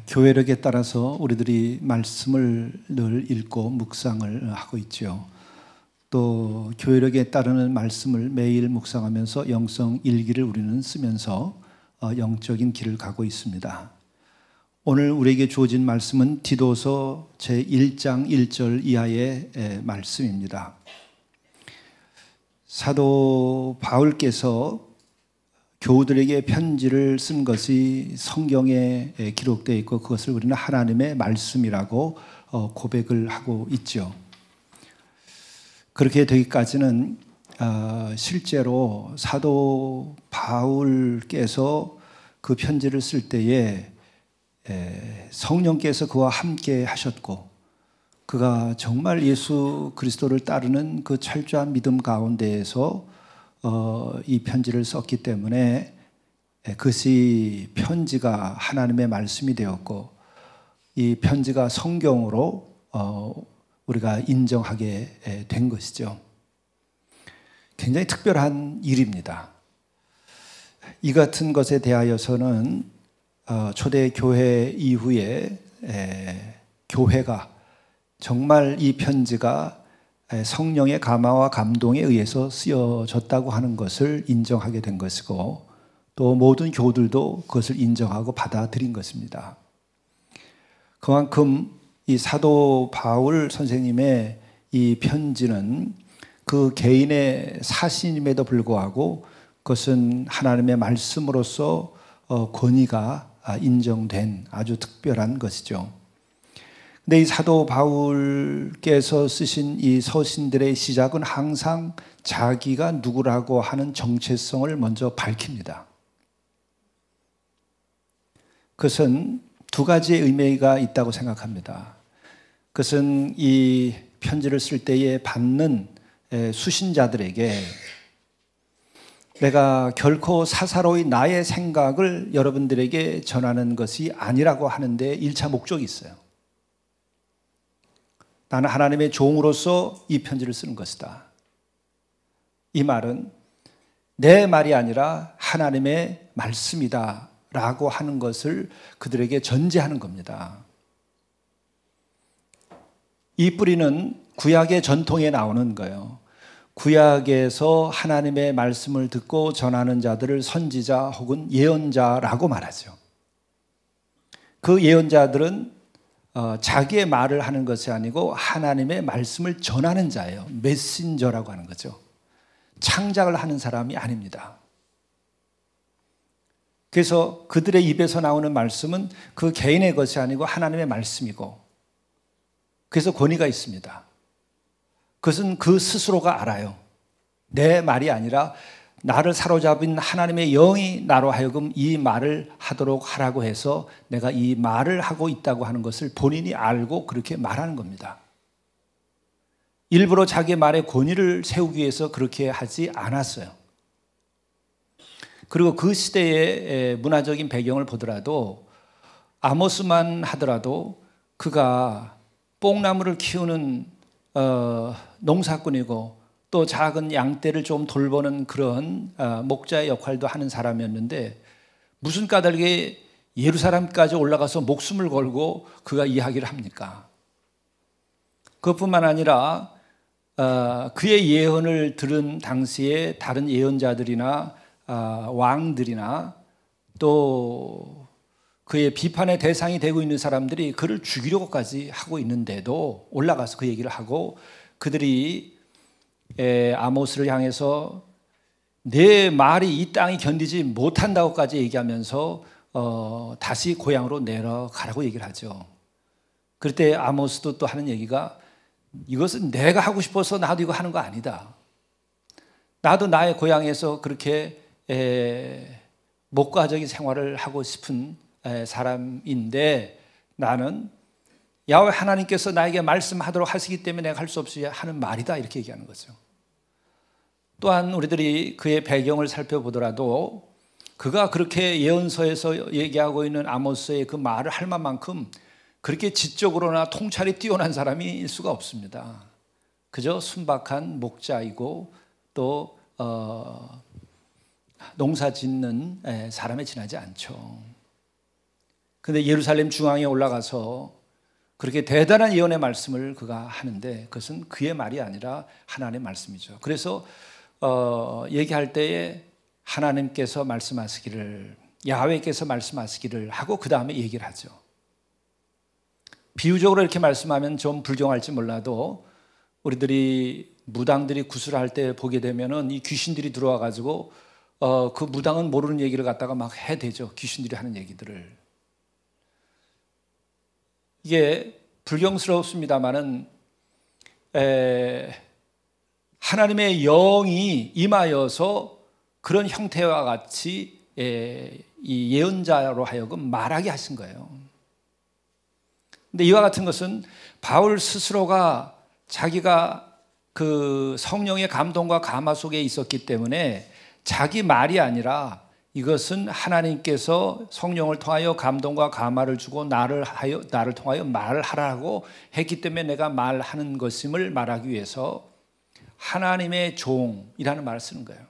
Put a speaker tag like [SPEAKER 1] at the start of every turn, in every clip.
[SPEAKER 1] 교회력에 따라서 우리들이 말씀을 늘 읽고 묵상을 하고 있죠. 또 교회력에 따르는 말씀을 매일 묵상하면서 영성 일기를 우리는 쓰면서 영적인 길을 가고 있습니다. 오늘 우리에게 주어진 말씀은 디도서 제1장 1절 이하의 말씀입니다. 사도 바울께서 교우들에게 편지를 쓴 것이 성경에 기록되어 있고 그것을 우리는 하나님의 말씀이라고 고백을 하고 있죠. 그렇게 되기까지는 실제로 사도 바울께서 그 편지를 쓸 때에 성령께서 그와 함께 하셨고 그가 정말 예수 그리스도를 따르는 그 철저한 믿음 가운데에서 이 편지를 썼기 때문에 그것이 편지가 하나님의 말씀이 되었고 이 편지가 성경으로 우리가 인정하게 된 것이죠. 굉장히 특별한 일입니다. 이 같은 것에 대하여서는 초대 교회 이후에 교회가 정말 이 편지가 성령의 감화와 감동에 의해서 쓰여졌다고 하는 것을 인정하게 된 것이고 또 모든 교우들도 그것을 인정하고 받아들인 것입니다. 그만큼 이 사도 바울 선생님의 이 편지는 그 개인의 사신임에도 불구하고 그것은 하나님의 말씀으로서 권위가 인정된 아주 특별한 것이죠. 근데 이 사도 바울께서 쓰신 이 서신들의 시작은 항상 자기가 누구라고 하는 정체성을 먼저 밝힙니다. 그것은 두 가지의 의미가 있다고 생각합니다. 그것은 이 편지를 쓸 때에 받는 수신자들에게 내가 결코 사사로이 나의 생각을 여러분들에게 전하는 것이 아니라고 하는데 1차 목적이 있어요. 나는 하나님의 종으로서 이 편지를 쓰는 것이다. 이 말은 내 말이 아니라 하나님의 말씀이다 라고 하는 것을 그들에게 전제하는 겁니다. 이 뿌리는 구약의 전통에 나오는 거예요. 구약에서 하나님의 말씀을 듣고 전하는 자들을 선지자 혹은 예언자라고 말하죠. 그 예언자들은 자기의 말을 하는 것이 아니고 하나님의 말씀을 전하는 자예요. 메신저라고 하는 거죠. 창작을 하는 사람이 아닙니다. 그래서 그들의 입에서 나오는 말씀은 그 개인의 것이 아니고 하나님의 말씀이고 그래서 권위가 있습니다. 그것은 그 스스로가 알아요. 내 말이 아니라 나를 사로잡은 하나님의 영이 나로 하여금 이 말을 하도록 하라고 해서 내가 이 말을 하고 있다고 하는 것을 본인이 알고 그렇게 말하는 겁니다. 일부러 자기의 말에 권위를 세우기 위해서 그렇게 하지 않았어요. 그리고 그 시대의 문화적인 배경을 보더라도 아모스만 하더라도 그가 뽕나무를 키우는 농사꾼이고 또 작은 양떼를 좀 돌보는 그런 목자의 역할도 하는 사람이었는데 무슨 까닭에 예루살렘까지 올라가서 목숨을 걸고 그가 이야기를 합니까? 그것뿐만 아니라 그의 예언을 들은 당시에 다른 예언자들이나 왕들이나 또 그의 비판의 대상이 되고 있는 사람들이 그를 죽이려고까지 하고 있는데도 올라가서 그 얘기를 하고 그들이 아모스를 향해서 내 말이 이 땅이 견디지 못한다고까지 얘기하면서 다시 고향으로 내려가라고 얘기를 하죠. 그럴 때 아모스도 또 하는 얘기가 이것은 내가 하고 싶어서 나도 이거 하는 거 아니다. 나도 나의 고향에서 그렇게 목가적인 생활을 하고 싶은 사람인데 나는 야훼 하나님께서 나에게 말씀하도록 하시기 때문에 내가 할 수 없이 하는 말이다 이렇게 얘기하는 거죠. 또한 우리들이 그의 배경을 살펴보더라도 그가 그렇게 예언서에서 얘기하고 있는 아모스의 그 말을 할 만큼 그렇게 지적으로나 통찰이 뛰어난 사람일 수가 없습니다. 그저 순박한 목자이고 또 농사 짓는 사람에 지나지 않죠. 근데 예루살렘 중앙에 올라가서 그렇게 대단한 예언의 말씀을 그가 하는데 그것은 그의 말이 아니라 하나님의 말씀이죠. 그래서 얘기할 때에 하나님께서 말씀하시기를, 야훼께서 말씀하시기를 하고 그 다음에 얘기를 하죠. 비유적으로 이렇게 말씀하면 좀 불경할지 몰라도 우리들이 무당들이 구슬할 때 보게 되면은 이 귀신들이 들어와 가지고 그 무당은 모르는 얘기를 갖다가 막 해대죠. 귀신들이 하는 얘기들을. 이게 불경스럽습니다만은 하나님의 영이 임하여서 그런 형태와 같이 이 예언자로 하여금 말하게 하신 거예요. 근데 이와 같은 것은 바울 스스로가 자기가 그 성령의 감동과 감화 속에 있었기 때문에 자기 말이 아니라 이것은 하나님께서 성령을 통하여 감동과 감화를 주고 나를 통하여 말을 하라고 했기 때문에 내가 말하는 것임을 말하기 위해서 하나님의 종이라는 말을 쓰는 거예요.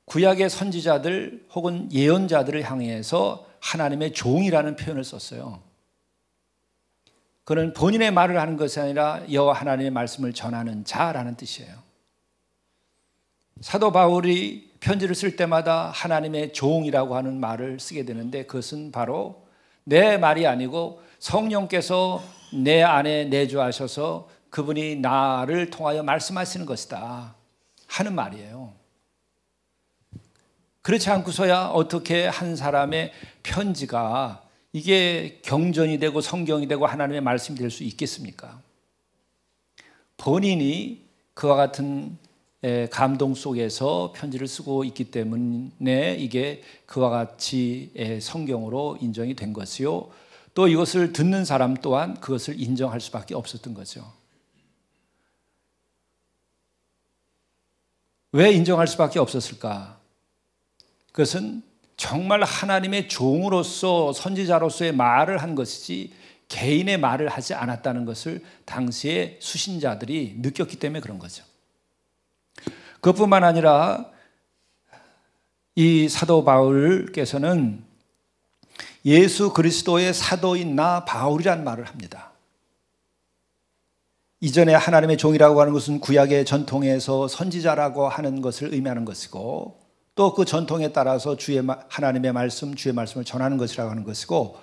[SPEAKER 1] 구약의 선지자들 혹은 예언자들을 향해서 하나님의 종이라는 표현을 썼어요. 그는 본인의 말을 하는 것이 아니라 여호와 하나님의 말씀을 전하는 자라는 뜻이에요. 사도 바울이 편지를 쓸 때마다 하나님의 종이라고 하는 말을 쓰게 되는데 그것은 바로 내 말이 아니고 성령께서 내 안에 내주하셔서 그분이 나를 통하여 말씀하시는 것이다 하는 말이에요. 그렇지 않고서야 어떻게 한 사람의 편지가 이게 경전이 되고 성경이 되고 하나님의 말씀이 될 수 있겠습니까? 본인이 그와 같은 감동 속에서 편지를 쓰고 있기 때문에 이게 그와 같이 성경으로 인정이 된 것이요. 또 이것을 듣는 사람 또한 그것을 인정할 수밖에 없었던 거죠. 왜 인정할 수밖에 없었을까? 그것은 정말 하나님의 종으로서 선지자로서의 말을 한 것이지 개인의 말을 하지 않았다는 것을 당시의 수신자들이 느꼈기 때문에 그런 거죠. 그것뿐만 아니라 이 사도 바울께서는 예수 그리스도의 사도인 나 바울이란 말을 합니다. 이전에 하나님의 종이라고 하는 것은 구약의 전통에서 선지자라고 하는 것을 의미하는 것이고 또 그 전통에 따라서 하나님의 말씀, 주의 말씀을 전하는 것이라고 하는 것이고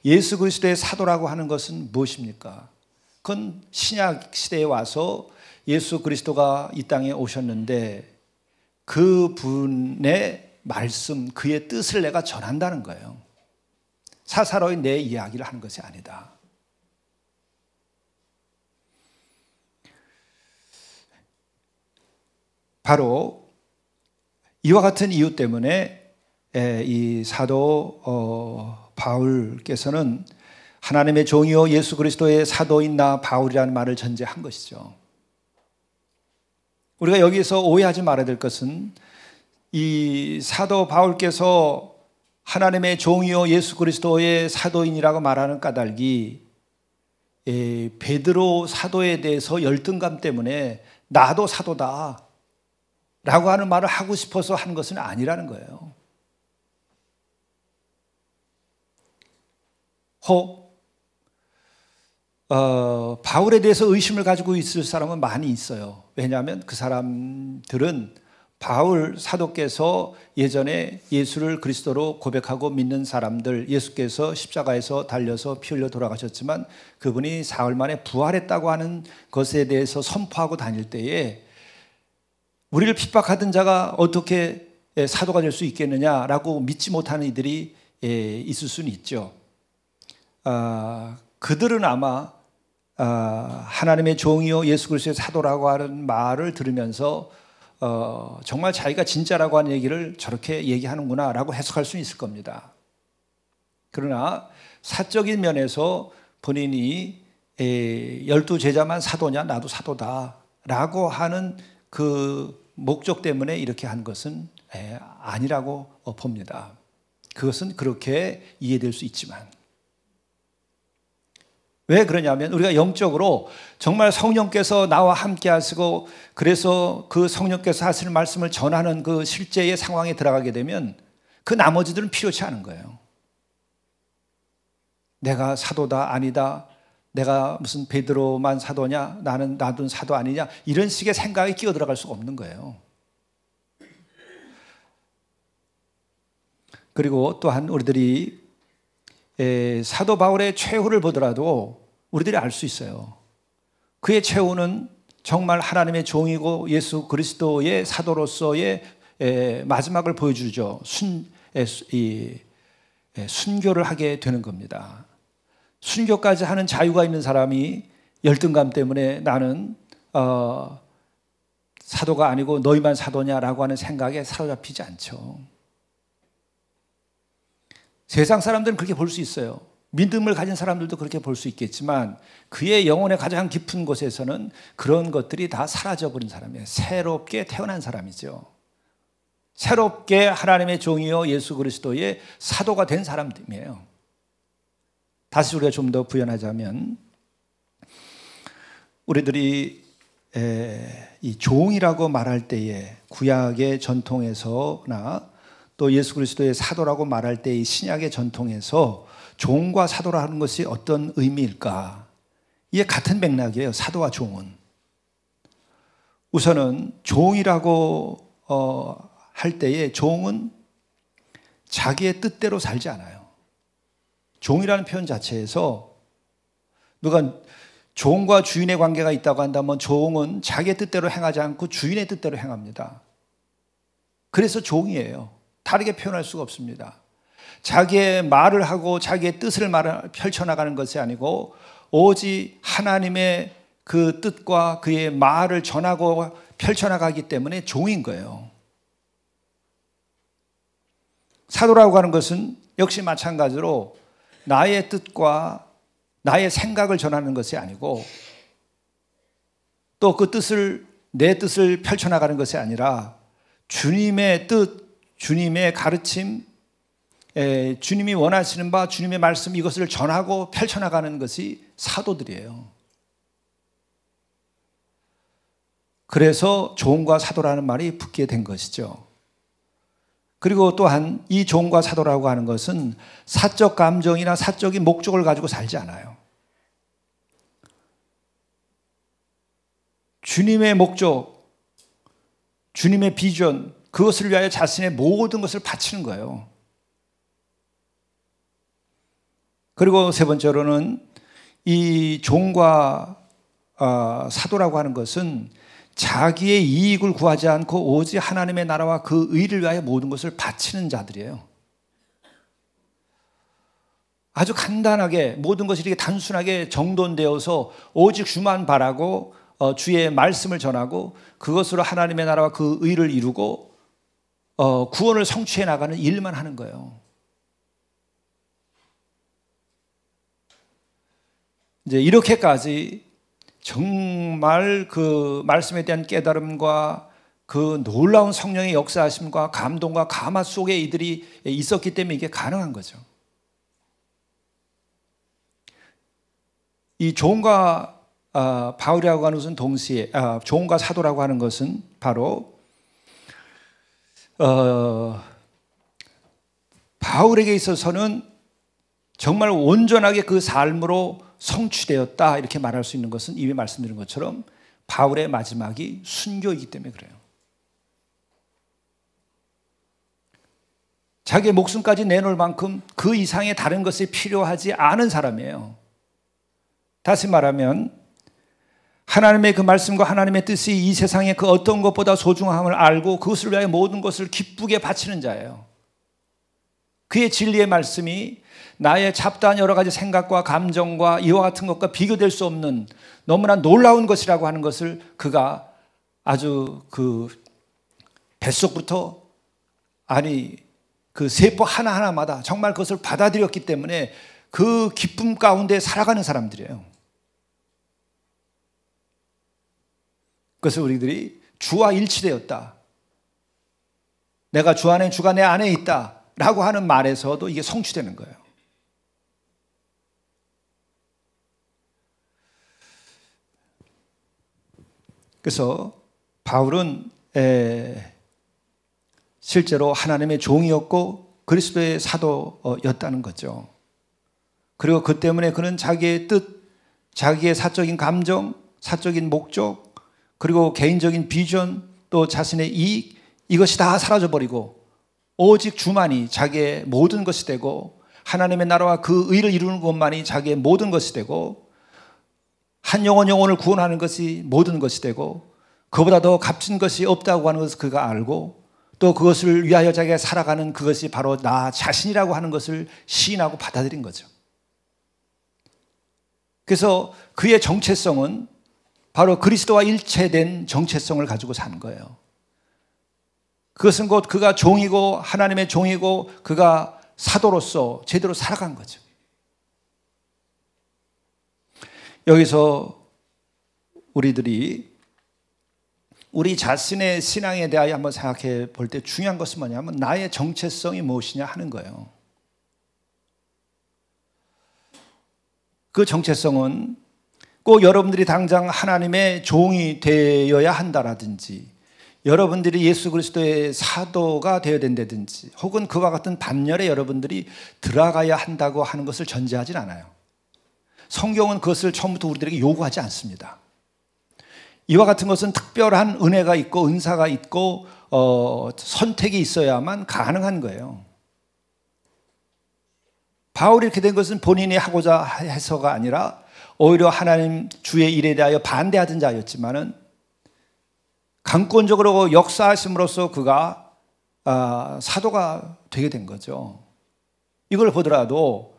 [SPEAKER 1] 예수 그리스도의 사도라고 하는 것은 무엇입니까? 그건 신약 시대에 와서 예수 그리스도가 이 땅에 오셨는데 그분의 말씀, 그의 뜻을 내가 전한다는 거예요. 사사로이 내 이야기를 하는 것이 아니다. 바로 이와 같은 이유 때문에 이 사도 바울께서는 하나님의 종이요 예수 그리스도의 사도인 나 바울이라는 말을 전제한 것이죠. 우리가 여기서 오해하지 말아야 될 것은 이 사도 바울께서 하나님의 종이요 예수 그리스도의 사도인이라고 말하는 까닭이 베드로 사도에 대해서 열등감 때문에 나도 사도다 라고 하는 말을 하고 싶어서 한 것은 아니라는 거예요. 혹 바울에 대해서 의심을 가지고 있을 사람은 많이 있어요. 왜냐하면 그 사람들은 바울 사도께서 예전에 예수를 그리스도로 고백하고 믿는 사람들, 예수께서 십자가에서 달려서 피 흘려 돌아가셨지만 그분이 사흘 만에 부활했다고 하는 것에 대해서 선포하고 다닐 때에 우리를 핍박하던 자가 어떻게 사도가 될 수 있겠느냐라고 믿지 못하는 이들이 있을 수는 있죠. 그들은 아마 하나님의 종이요 예수 그리스도의 사도라고 하는 말을 들으면서 정말 자기가 진짜라고 하는 얘기를 저렇게 얘기하는구나 라고 해석할 수는 있을 겁니다. 그러나 사적인 면에서 본인이 12제자만 사도냐 나도 사도다 라고 하는 그 목적 때문에 이렇게 한 것은 아니라고 봅니다. 그것은 그렇게 이해될 수 있지만 왜 그러냐면 우리가 영적으로 정말 성령께서 나와 함께 하시고 그래서 그 성령께서 하시는 말씀을 전하는 그 실제의 상황에 들어가게 되면 그 나머지들은 필요치 않은 거예요. 내가 사도다 아니다, 내가 무슨 베드로만 사도냐, 나는 나도 사도 아니냐, 이런 식의 생각이 끼어 들어갈 수가 없는 거예요. 그리고 또한 우리들이 사도 바울의 최후를 보더라도 우리들이 알 수 있어요. 그의 최후는 정말 하나님의 종이고 예수 그리스도의 사도로서의 마지막을 보여주죠. 순교를 하게 되는 겁니다. 순교까지 하는 자유가 있는 사람이 열등감 때문에 나는 사도가 아니고 너희만 사도냐라고 하는 생각에 사로잡히지 않죠. 세상 사람들은 그렇게 볼 수 있어요. 믿음을 가진 사람들도 그렇게 볼 수 있겠지만 그의 영혼의 가장 깊은 곳에서는 그런 것들이 다 사라져버린 사람이에요. 새롭게 태어난 사람이죠. 새롭게 하나님의 종이요 예수 그리스도의 사도가 된 사람들이에요. 다시 우리가 좀 더 부연하자면 우리들이 이 종이라고 말할 때에 구약의 전통에서나 또 예수 그리스도의 사도라고 말할 때 이 신약의 전통에서 종과 사도라는 것이 어떤 의미일까? 이게 같은 맥락이에요. 사도와 종은. 우선은 종이라고 할 때에 종은 자기의 뜻대로 살지 않아요. 종이라는 표현 자체에서 누가 종과 주인의 관계가 있다고 한다면 종은 자기의 뜻대로 행하지 않고 주인의 뜻대로 행합니다. 그래서 종이에요. 다르게 표현할 수가 없습니다. 자기의 말을 하고 자기의 뜻을 펼쳐나가는 것이 아니고 오직 하나님의 그 뜻과 그의 말을 전하고 펼쳐나가기 때문에 종인 거예요. 사도라고 하는 것은 역시 마찬가지로 나의 뜻과 나의 생각을 전하는 것이 아니고 또 그 뜻을 내 뜻을 펼쳐나가는 것이 아니라 주님의 뜻, 주님의 가르침, 주님이 원하시는 바 주님의 말씀 이것을 전하고 펼쳐나가는 것이 사도들이에요. 그래서 종과 사도라는 말이 붙게 된 것이죠. 그리고 또한 이 종과 사도라고 하는 것은 사적 감정이나 사적인 목적을 가지고 살지 않아요. 주님의 목적, 주님의 비전, 그것을 위하여 자신의 모든 것을 바치는 거예요. 그리고 세 번째로는 이 종과 사도라고 하는 것은 자기의 이익을 구하지 않고 오직 하나님의 나라와 그 의를 위하여 모든 것을 바치는 자들이에요. 아주 간단하게 모든 것이 이렇게 단순하게 정돈되어서 오직 주만 바라고 주의 말씀을 전하고 그것으로 하나님의 나라와 그 의를 이루고 구원을 성취해 나가는 일만 하는 거예요. 이제 이렇게까지 정말 그 말씀에 대한 깨달음과 그 놀라운 성령의 역사하심과 감동과 감화 속에 이들이 있었기 때문에 이게 가능한 거죠. 이 종과 바울이라고 하는 것은 동시에 종과 사도라고 하는 것은 바로 바울에게 있어서는 정말 온전하게 그 삶으로 성취되었다 이렇게 말할 수 있는 것은 이미 말씀드린 것처럼 바울의 마지막이 순교이기 때문에 그래요. 자기의 목숨까지 내놓을 만큼 그 이상의 다른 것이 필요하지 않은 사람이에요. 다시 말하면 하나님의 그 말씀과 하나님의 뜻이 이 세상의 그 어떤 것보다 소중함을 알고 그것을 위하여 모든 것을 기쁘게 바치는 자예요. 그의 진리의 말씀이 나의 잡다한 여러 가지 생각과 감정과 이와 같은 것과 비교될 수 없는 너무나 놀라운 것이라고 하는 것을 그가 아주 그 뱃속부터 그 세포 하나하나마다 정말 그것을 받아들였기 때문에 그 기쁨 가운데 살아가는 사람들이에요. 그래서 우리들이 주와 일치되었다. 내가 주 안에 주가 내 안에 있다 라고 하는 말에서도 이게 성취되는 거예요. 그래서 바울은 실제로 하나님의 종이었고 그리스도의 사도였다는 거죠. 그리고 그 때문에 그는 자기의 뜻, 자기의 사적인 감정, 사적인 목적, 그리고 개인적인 비전, 또 자신의 이익, 이것이 다 사라져버리고 오직 주만이 자기의 모든 것이 되고 하나님의 나라와 그 의를 이루는 것만이 자기의 모든 것이 되고 한 영혼을 구원하는 것이 모든 것이 되고 그보다 더 값진 것이 없다고 하는 것을 그가 알고 또 그것을 위하여 자기가 살아가는 그것이 바로 나 자신이라고 하는 것을 시인하고 받아들인 거죠. 그래서 그의 정체성은 바로 그리스도와 일체된 정체성을 가지고 사는 거예요. 그것은 곧 그가 종이고 하나님의 종이고 그가 사도로서 제대로 살아간 거죠. 여기서 우리들이 우리 자신의 신앙에 대하여 한번 생각해 볼 때 중요한 것은 뭐냐면 나의 정체성이 무엇이냐 하는 거예요. 그 정체성은 꼭 여러분들이 당장 하나님의 종이 되어야 한다라든지 여러분들이 예수 그리스도의 사도가 되어야 된다든지 혹은 그와 같은 반열에 여러분들이 들어가야 한다고 하는 것을 전제하진 않아요. 성경은 그것을 처음부터 우리들에게 요구하지 않습니다. 이와 같은 것은 특별한 은혜가 있고 은사가 있고 선택이 있어야만 가능한 거예요. 바울이 이렇게 된 것은 본인이 하고자 해서가 아니라 오히려 하나님 주의 일에 대하여 반대하던 자였지만은 강권적으로 역사하심으로써 그가 사도가 되게 된 거죠. 이걸 보더라도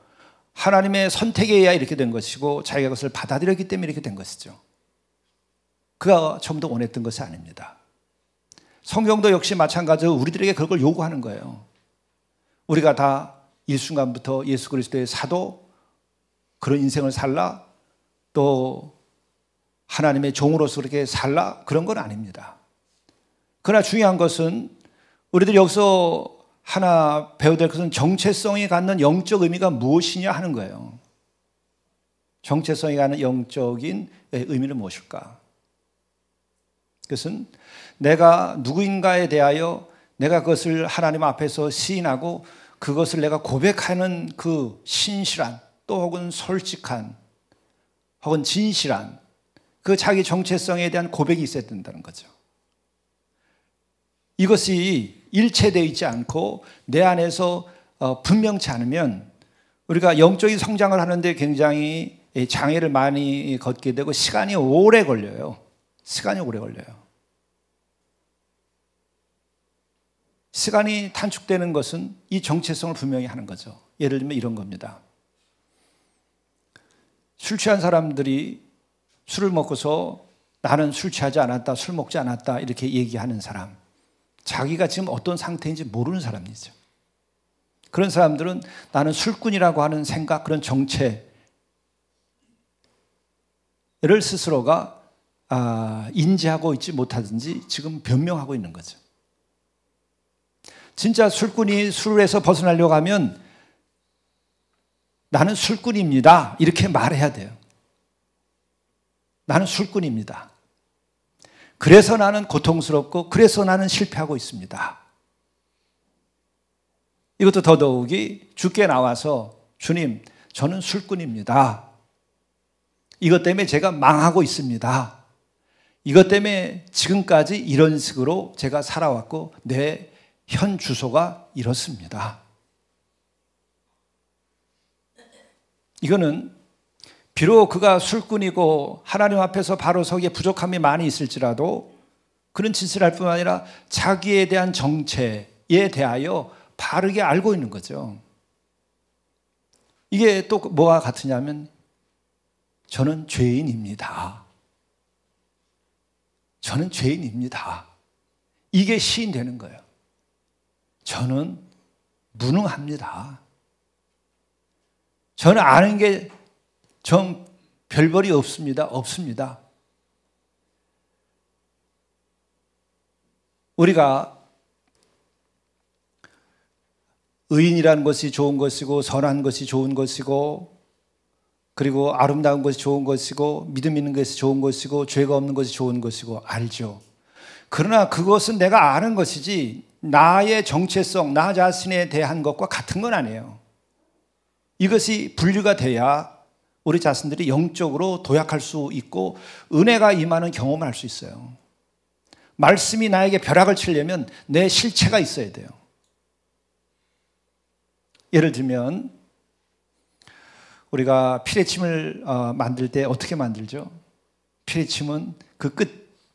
[SPEAKER 1] 하나님의 선택에 의해 이렇게 된 것이고 자기가 그것을 받아들였기 때문에 이렇게 된 것이죠. 그가 처음부터 원했던 것이 아닙니다. 성경도 역시 마찬가지로 우리들에게 그걸 요구하는 거예요. 우리가 다 이 순간부터 예수 그리스도의 사도 그런 인생을 살라 또 하나님의 종으로서 그렇게 살라 그런 건 아닙니다. 그러나 중요한 것은 우리들이 여기서 하나 배워야 될 것은 정체성이 갖는 영적 의미가 무엇이냐 하는 거예요. 정체성이 갖는 영적인 의미는 무엇일까? 그것은 내가 누구인가에 대하여 내가 그것을 하나님 앞에서 시인하고 그것을 내가 고백하는 그 신실한 또 혹은 솔직한 혹은 진실한 그 자기 정체성에 대한 고백이 있어야 된다는 거죠. 이것이 일체되어 있지 않고 내 안에서 분명치 않으면 우리가 영적인 성장을 하는데 굉장히 장애를 많이 걷게 되고 시간이 오래 걸려요. 시간이 오래 걸려요. 시간이 단축되는 것은 이 정체성을 분명히 하는 거죠. 예를 들면 이런 겁니다. 술 취한 사람들이 술을 먹고서 나는 술 취하지 않았다, 술 먹지 않았다 이렇게 얘기하는 사람, 자기가 지금 어떤 상태인지 모르는 사람이죠. 그런 사람들은 나는 술꾼이라고 하는 생각, 그런 정체를 스스로가 인지하고 있지 못하든지 지금 변명하고 있는 거죠. 진짜 술꾼이 술에서 벗어나려고 하면 나는 술꾼입니다 이렇게 말해야 돼요. 나는 술꾼입니다. 그래서 나는 고통스럽고 그래서 나는 실패하고 있습니다. 이것도 더더욱이 주께 나와서 주님 저는 술꾼입니다. 이것 때문에 제가 망하고 있습니다. 이것 때문에 지금까지 이런 식으로 제가 살아왔고 내 현 주소가 이렇습니다. 이거는 비록 그가 술꾼이고 하나님 앞에서 바로 서기에 부족함이 많이 있을지라도 그는 진실할 뿐만 아니라 자기에 대한 정체에 대하여 바르게 알고 있는 거죠. 이게 또 뭐가 같으냐면 저는 죄인입니다. 저는 죄인입니다. 이게 시인되는 거예요. 저는 무능합니다. 저는 아는 게 좀 별벌이 없습니다. 없습니다. 우리가 의인이라는 것이 좋은 것이고 선한 것이 좋은 것이고 그리고 아름다운 것이 좋은 것이고 믿음 있는 것이 좋은 것이고 죄가 없는 것이 좋은 것이고 알죠. 그러나 그것은 내가 아는 것이지 나의 정체성, 나 자신에 대한 것과 같은 건 아니에요. 이것이 분리가 돼야 우리 자신들이 영적으로 도약할 수 있고 은혜가 임하는 경험을 할 수 있어요. 말씀이 나에게 벼락을 치려면 내 실체가 있어야 돼요. 예를 들면 우리가 피레침을 만들 때 어떻게 만들죠? 피레침은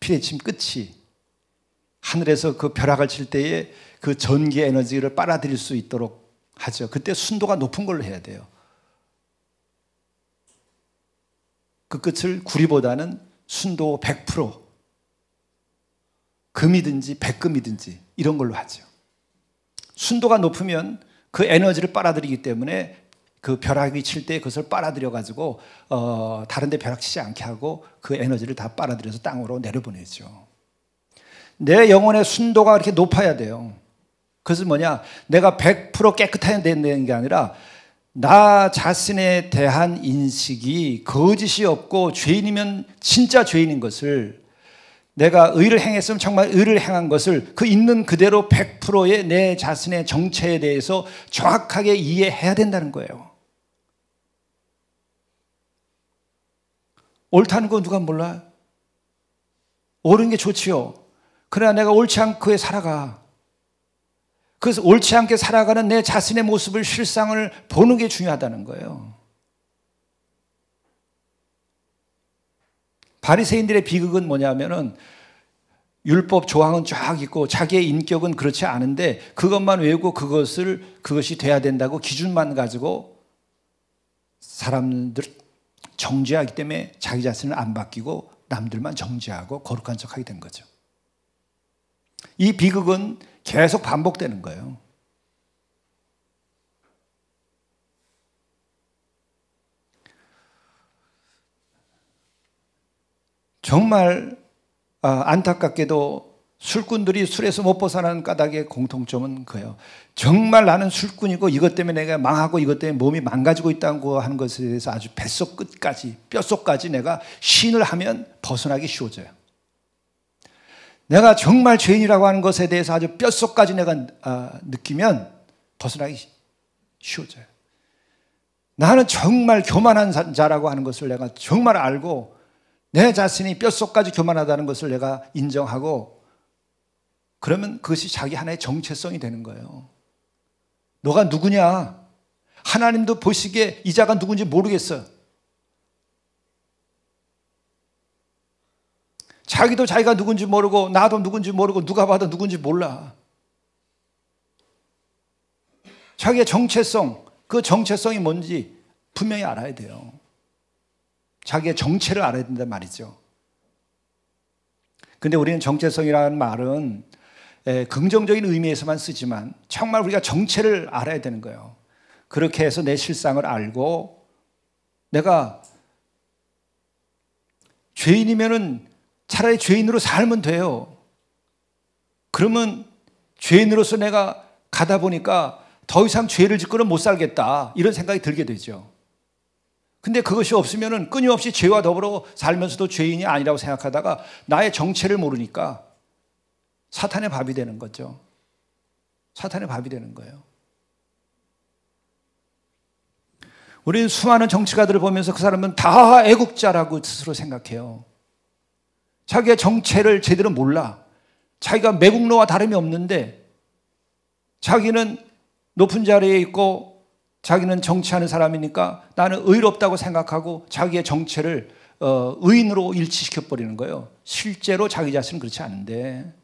[SPEAKER 1] 피레침 끝이 하늘에서 그 벼락을 칠 때에 그 전기 에너지를 빨아들일 수 있도록 하죠. 그때 순도가 높은 걸로 해야 돼요. 그 끝을 구리보다는 순도 100%, 금이든지 백금이든지 이런 걸로 하죠. 순도가 높으면 그 에너지를 빨아들이기 때문에 그 벼락이 칠 때 그것을 빨아들여 가지고 다른 데 벼락 치지 않게 하고 그 에너지를 다 빨아들여서 땅으로 내려보내죠. 내 영혼의 순도가 그렇게 높아야 돼요. 그것은 뭐냐? 내가 100% 깨끗해야 되는 게 아니라 나 자신에 대한 인식이 거짓이 없고 죄인이면 진짜 죄인인 것을, 내가 의를 행했으면 정말 의를 행한 것을 그 있는 그대로 100%의 내 자신의 정체에 대해서 정확하게 이해해야 된다는 거예요. 옳다는 거 누가 몰라요? 옳은 게 좋지요. 그러나 내가 옳지 않게 살아가. 그래서 옳지 않게 살아가는 내 자신의 모습을, 실상을 보는 게 중요하다는 거예요. 바리새인들의 비극은 뭐냐면은 율법 조항은 쫙 있고 자기의 인격은 그렇지 않은데 그것만 외우고 그것이 돼야 된다고 기준만 가지고 사람들 정죄하기 때문에 자기 자신을 안 바뀌고 남들만 정죄하고 거룩한 척하게 된 거죠. 이 비극은 계속 반복되는 거예요. 정말 안타깝게도 술꾼들이 술에서 못 벗어나는 까닭의 공통점은 그예요. 정말 나는 술꾼이고 이것 때문에 내가 망하고 이것 때문에 몸이 망가지고 있다고 하는 것에 대해서 아주 뱃속 끝까지, 뼛속까지 내가 신을 하면 벗어나기 쉬워져요. 내가 정말 죄인이라고 하는 것에 대해서 아주 뼛속까지 내가 느끼면 벗어나기 쉬워져요. 나는 정말 교만한 자라고 하는 것을 내가 정말 알고 내 자신이 뼛속까지 교만하다는 것을 내가 인정하고 그러면 그것이 자기 하나의 정체성이 되는 거예요. 너가 누구냐? 하나님도 보시기에 이 자가 누군지 모르겠어. 자기도 자기가 누군지 모르고 나도 누군지 모르고 누가 봐도 누군지 몰라. 자기의 정체성, 그 정체성이 뭔지 분명히 알아야 돼요. 자기의 정체를 알아야 된단 말이죠. 근데 우리는 정체성이라는 말은 긍정적인 의미에서만 쓰지만 정말 우리가 정체를 알아야 되는 거예요. 그렇게 해서 내 실상을 알고 내가 죄인이면은 차라리 죄인으로 살면 돼요. 그러면 죄인으로서 내가 가다 보니까 더 이상 죄를 짓고는 못 살겠다 이런 생각이 들게 되죠. 근데 그것이 없으면은 끊임없이 죄와 더불어 살면서도 죄인이 아니라고 생각하다가 나의 정체를 모르니까 사탄의 밥이 되는 거죠. 사탄의 밥이 되는 거예요. 우리는 수많은 정치가들을 보면서 그 사람은 다 애국자라고 스스로 생각해요. 자기의 정체를 제대로 몰라. 자기가 매국노와 다름이 없는데 자기는 높은 자리에 있고 자기는 정치하는 사람이니까 나는 의롭다고 생각하고 자기의 정체를 의인으로 일치시켜버리는 거예요. 실제로 자기 자신은 그렇지 않은데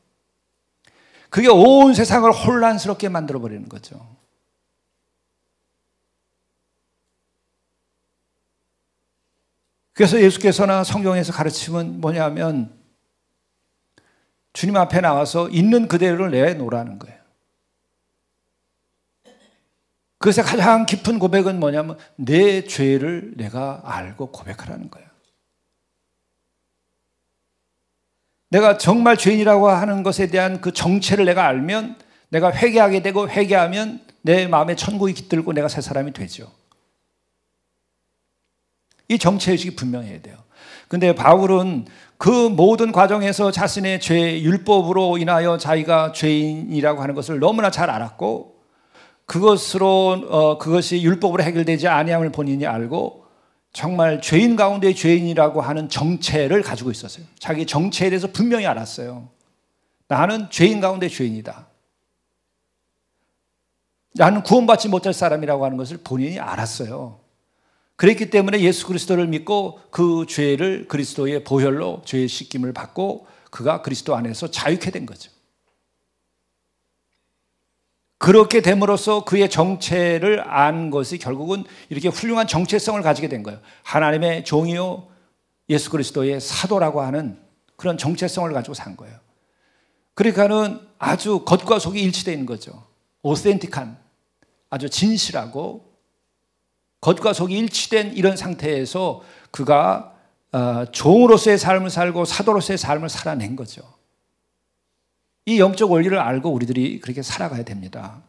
[SPEAKER 1] 그게 온 세상을 혼란스럽게 만들어버리는 거죠. 그래서 예수께서나 성경에서 가르침은 뭐냐면 주님 앞에 나와서 있는 그대로를 내놓으라는 거예요. 그래서 가장 깊은 고백은 뭐냐면 내 죄를 내가 알고 고백하라는 거예요. 내가 정말 죄인이라고 하는 것에 대한 그 정체를 내가 알면 내가 회개하게 되고 회개하면 내 마음에 천국이 깃들고 내가 새 사람이 되죠. 이 정체의식이 분명해야 돼요. 근데 바울은 그 모든 과정에서 자신의 죄, 율법으로 인하여 자기가 죄인이라고 하는 것을 너무나 잘 알았고 그것이 율법으로 해결되지 아니함을 본인이 알고 정말 죄인 가운데 죄인이라고 하는 정체를 가지고 있었어요. 자기 정체에 대해서 분명히 알았어요. 나는 죄인 가운데 죄인이다. 나는 구원받지 못할 사람이라고 하는 것을 본인이 알았어요. 그랬기 때문에 예수 그리스도를 믿고 그 죄를 그리스도의 보혈로 죄의 씻김을 받고 그가 그리스도 안에서 자유케 된 거죠. 그렇게 됨으로써 그의 정체를 안 것이 결국은 이렇게 훌륭한 정체성을 가지게 된 거예요. 하나님의 종이요 예수 그리스도의 사도라고 하는 그런 정체성을 가지고 산 거예요. 그러니까는 아주 겉과 속이 일치되어 있는 거죠. 오센틱한, 아주 진실하고 겉과 속이 일치된 이런 상태에서 그가 종으로서의 삶을 살고 사도로서의 삶을 살아낸 거죠. 이 영적 원리를 알고 우리들이 그렇게 살아가야 됩니다.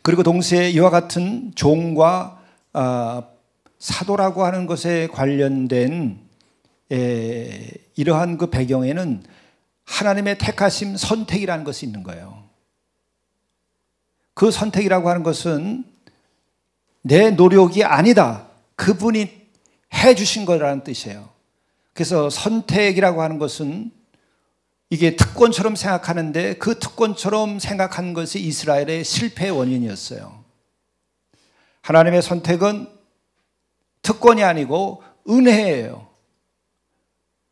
[SPEAKER 1] 그리고 동시에 이와 같은 종과 사도라고 하는 것에 관련된 이러한 그 배경에는 하나님의 택하심, 선택이라는 것이 있는 거예요. 그 선택이라고 하는 것은 내 노력이 아니다. 그분이 해 주신 거라는 뜻이에요. 그래서 선택이라고 하는 것은 이게 특권처럼 생각하는데 그 특권처럼 생각한 것이 이스라엘의 실패의 원인이었어요. 하나님의 선택은 특권이 아니고 은혜예요.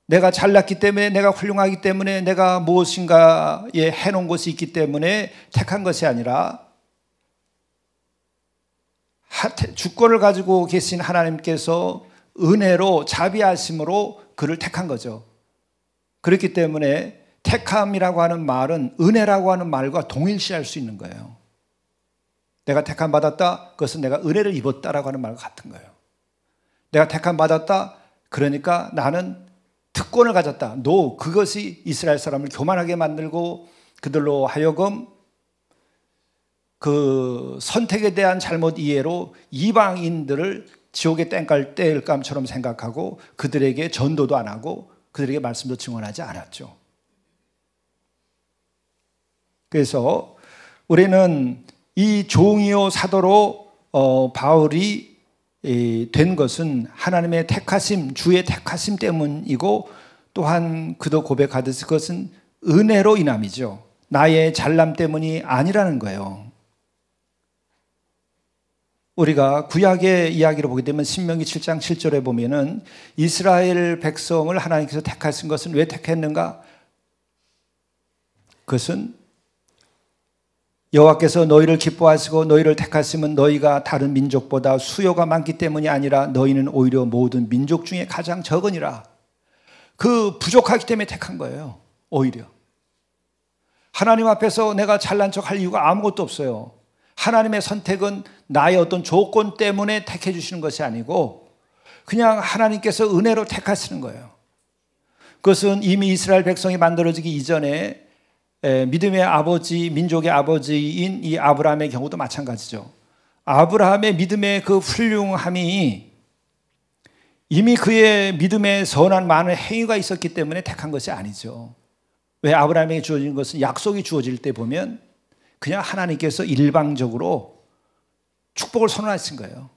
[SPEAKER 1] 내가 잘났기 때문에, 내가 훌륭하기 때문에, 내가 무엇인가에 해놓은 것이 있기 때문에 택한 것이 아니라 주권을 가지고 계신 하나님께서 은혜로 자비하심으로 그를 택한 거죠. 그렇기 때문에 택함이라고 하는 말은 은혜라고 하는 말과 동일시할 수 있는 거예요. 내가 택함 받았다, 그것은 내가 은혜를 입었다라고 하는 말과 같은 거예요. 내가 택함 받았다, 그러니까 나는 특권을 가졌다. 그것이 이스라엘 사람을 교만하게 만들고 그들로 하여금 그 선택에 대한 잘못 이해로 이방인들을 지옥의 땡깔 생각하고 그들에게 전도도 안 하고 그들에게 말씀도 증언하지 않았죠. 그래서 우리는 이 종이요 사도로 바울이 된 것은 하나님의 택하심, 주의 택하심 때문이고 또한 그도 고백하듯이 그것은 은혜로 인함이죠. 나의 잘남 때문이 아니라는 거예요. 우리가 구약의 이야기를 보게 되면 신명기 7장 7절에 보면은 이스라엘 백성을 하나님께서 택하신 것은 왜 택했는가? 그것은 여호와께서 너희를 기뻐하시고 너희를 택하심은 너희가 다른 민족보다 수요가 많기 때문이 아니라 너희는 오히려 모든 민족 중에 가장 적으니라. 그 부족하기 때문에 택한 거예요. 오히려 하나님 앞에서 내가 잘난 척할 이유가 아무것도 없어요. 하나님의 선택은 나의 어떤 조건 때문에 택해 주시는 것이 아니고 그냥 하나님께서 은혜로 택하시는 거예요. 그것은 이미 이스라엘 백성이 만들어지기 이전에 믿음의 아버지, 민족의 아버지인 이 아브라함의 경우도 마찬가지죠. 아브라함의 믿음의 그 훌륭함이 이미 그의 믿음에 선한 많은 행위가 있었기 때문에 택한 것이 아니죠. 왜 아브라함에게 주어진 것은 약속이 주어질 때 보면 그냥 하나님께서 일방적으로 축복을 선언하신 거예요.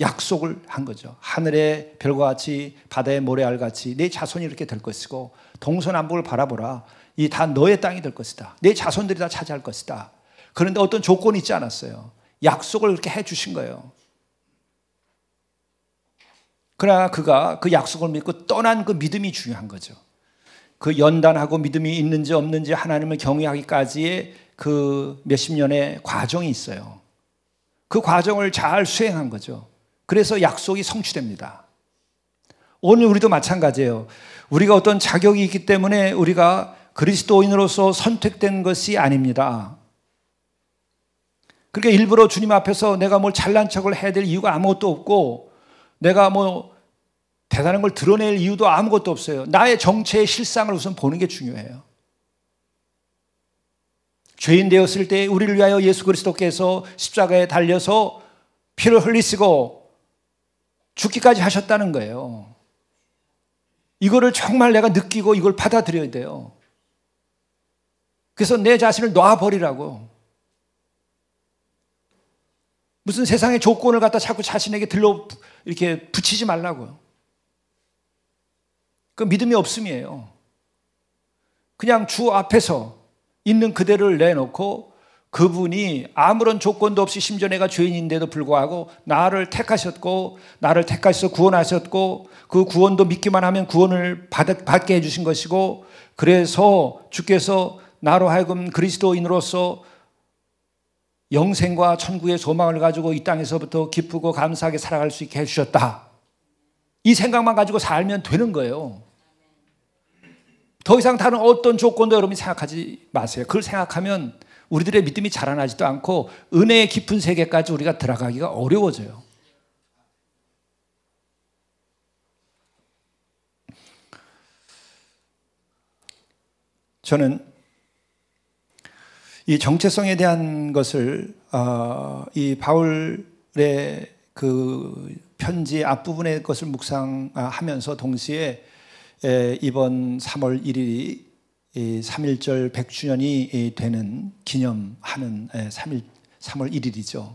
[SPEAKER 1] 약속을 한 거죠. 하늘의 별과 같이 바다의 모래알 같이 내 자손이 이렇게 될 것이고 동서남북을 바라보라. 이 다 너의 땅이 될 것이다. 내 자손들이 다 차지할 것이다. 그런데 어떤 조건이 있지 않았어요. 약속을 그렇게 해 주신 거예요. 그러나 그가 그 약속을 믿고 떠난 그 믿음이 중요한 거죠. 그 연단하고 믿음이 있는지 없는지 하나님을 경외하기까지의 그 몇십 년의 과정이 있어요. 그 과정을 잘 수행한 거죠. 그래서 약속이 성취됩니다. 오늘 우리도 마찬가지예요. 우리가 어떤 자격이 있기 때문에 우리가 그리스도인으로서 선택된 것이 아닙니다. 그러니까 일부러 주님 앞에서 내가 뭘 잘난 척을 해야 될 이유가 아무것도 없고 내가 뭐 대단한 걸 드러낼 이유도 아무것도 없어요. 나의 정체의 실상을 우선 보는 게 중요해요. 죄인 되었을 때 우리를 위하여 예수 그리스도께서 십자가에 달려서 피를 흘리시고 죽기까지 하셨다는 거예요. 이거를 정말 내가 느끼고 이걸 받아들여야 돼요. 그래서 내 자신을 놔버리라고. 무슨 세상의 조건을 갖다 자꾸 자신에게 들러 이렇게 붙이지 말라고요. 그 믿음이 없음이에요. 그냥 주 앞에서 있는 그대로를 내놓고 그분이 아무런 조건도 없이 심지어 내가 죄인인데도 불구하고 나를 택하셨고 나를 택하셔서 구원하셨고 그 구원도 믿기만 하면 구원을 받게 해주신 것이고 그래서 주께서 나로 하여금 그리스도인으로서 영생과 천국의 소망을 가지고 이 땅에서부터 기쁘고 감사하게 살아갈 수 있게 해주셨다. 이 생각만 가지고 살면 되는 거예요. 더 이상 다른 어떤 조건도 여러분이 생각하지 마세요. 그걸 생각하면 우리들의 믿음이 자라나지도 않고 은혜의 깊은 세계까지 우리가 들어가기가 어려워져요. 저는 이 정체성에 대한 것을 이 바울의 그 편지 앞부분의 것을 묵상하면서 동시에 이번 3월 1일이 3.1절 100주년이 되는 기념하는 3월 1일이죠.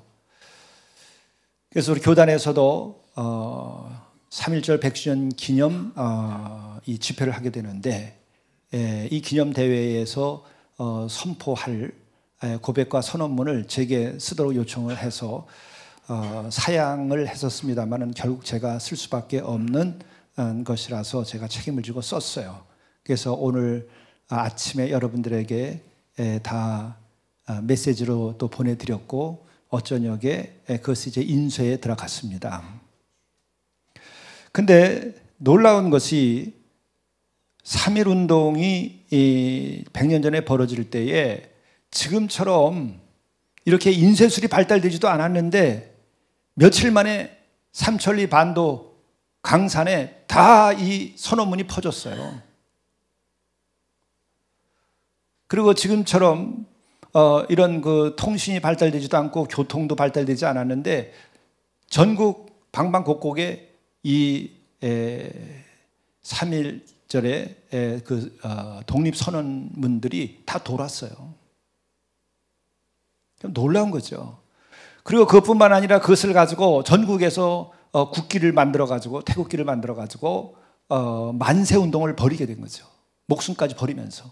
[SPEAKER 1] 그래서 우리 교단에서도 3.1절 100주년 기념 이 집회를 하게 되는데 이 기념 대회에서 선포할 고백과 선언문을 제게 쓰도록 요청을 해서 사양을 했었습니다만 결국 제가 쓸 수밖에 없는 것이라서 제가 책임을 지고 썼어요. 그래서 오늘 아침에 여러분들에게 다 메시지로 또 보내드렸고 어쩌녁에 그것이 이제 인쇄에 들어갔습니다. 근데 놀라운 것이 3.1 운동이 100년 전에 벌어질 때에 지금처럼 이렇게 인쇄술이 발달되지도 않았는데 며칠 만에 삼천리 반도 강산에 다 이 선언문이 퍼졌어요. 그리고 지금처럼 이런 그 통신이 발달되지도 않고 교통도 발달되지 않았는데 전국 방방곡곡에 이 3.1절의 그 독립선언문들이 다 돌았어요. 놀라운 거죠. 그리고 그것뿐만 아니라 그것을 가지고 전국에서 국기를 만들어 가지고 태국기를 만들어 가지고 만세 운동을 벌이게 된 거죠. 목숨까지 버리면서.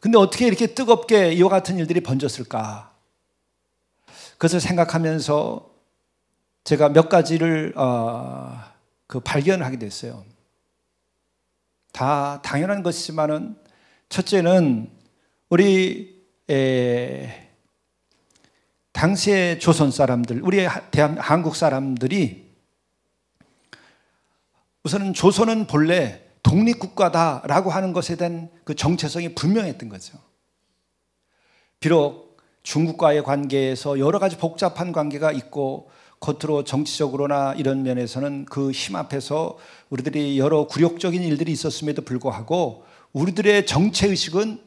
[SPEAKER 1] 근데 어떻게 이렇게 뜨겁게 이와 같은 일들이 번졌을까? 그것을 생각하면서 제가 몇 가지를 발견을 하게 됐어요. 다 당연한 것이지만은 첫째는 우리 당시의 조선 사람들, 우리 한국 사람들이 우선은 조선은 본래 독립국가다라고 하는 것에 대한 그 정체성이 분명했던 거죠. 비록 중국과의 관계에서 여러 가지 복잡한 관계가 있고 겉으로 정치적으로나 이런 면에서는 그 힘 앞에서 우리들이 여러 굴욕적인 일들이 있었음에도 불구하고 우리들의 정체의식은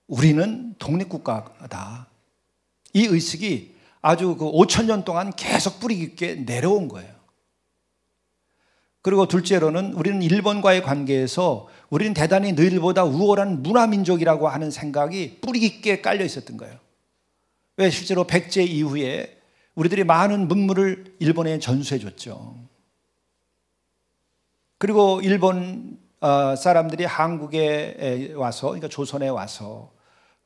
[SPEAKER 1] 우리는 독립국가다. 이 의식이 아주 그 5,000년 동안 계속 뿌리 깊게 내려온 거예요. 그리고 둘째로는 우리는 일본과의 관계에서 우리는 대단히 너희들보다 우월한 문화민족이라고 하는 생각이 뿌리 깊게 깔려 있었던 거예요. 왜 실제로 백제 이후에 우리들이 많은 문물을 일본에 전수해 줬죠. 그리고 일본 사람들이 한국에 와서, 그러니까 조선에 와서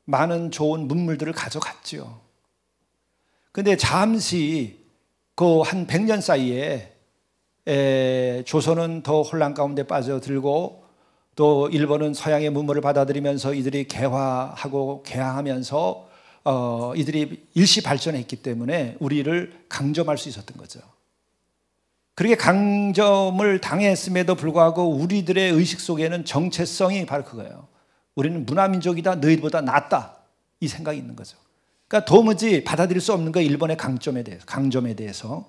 [SPEAKER 1] 많은 좋은 문물들을 가져갔죠. 근데 잠시 그 한 100년 사이에 조선은 더 혼란 가운데 빠져들고 또 일본은 서양의 문물을 받아들이면서 이들이 개화하고 개항하면서 이들이 일시 발전했기 때문에 우리를 강점할 수 있었던 거죠. 그렇게 강점을 당했음에도 불구하고 우리들의 의식 속에는 정체성이 바로 그거예요. 우리는 문화민족이다, 너희들보다 낫다, 이 생각이 있는 거죠. 그러니까 도무지 받아들일 수 없는 거예요. 일본의 강점에 대해서.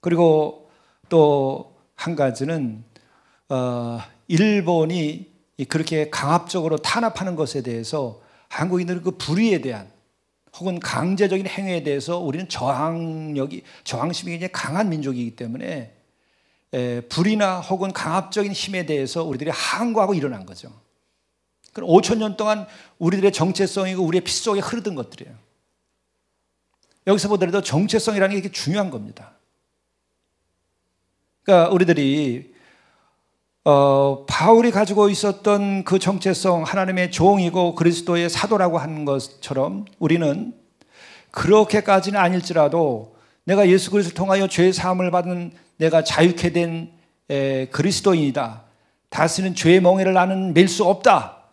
[SPEAKER 1] 그리고 또 한 가지는 일본이 그렇게 강압적으로 탄압하는 것에 대해서 한국인들은 그 불의에 대한 혹은 강제적인 행위에 대해서 우리는 저항심이 굉장히 강한 민족이기 때문에 불의나 혹은 강압적인 힘에 대해서 우리들이 항거하고 일어난 거죠. 그럼 5,000년 동안 우리들의 정체성이고 우리의 피 속에 흐르던 것들이에요. 여기서 보더라도 정체성이라는 게 중요한 겁니다. 그러니까 우리들이 바울이 가지고 있었던 그 정체성, 하나님의 종이고 그리스도의 사도라고 하는 것처럼 우리는 그렇게까지는 아닐지라도 내가 예수 그리스도를 통하여 죄 사함을 받은 내가 자유케 된 그리스도인이다. 다시는 죄의 멍에를 나는 맬 수 없다.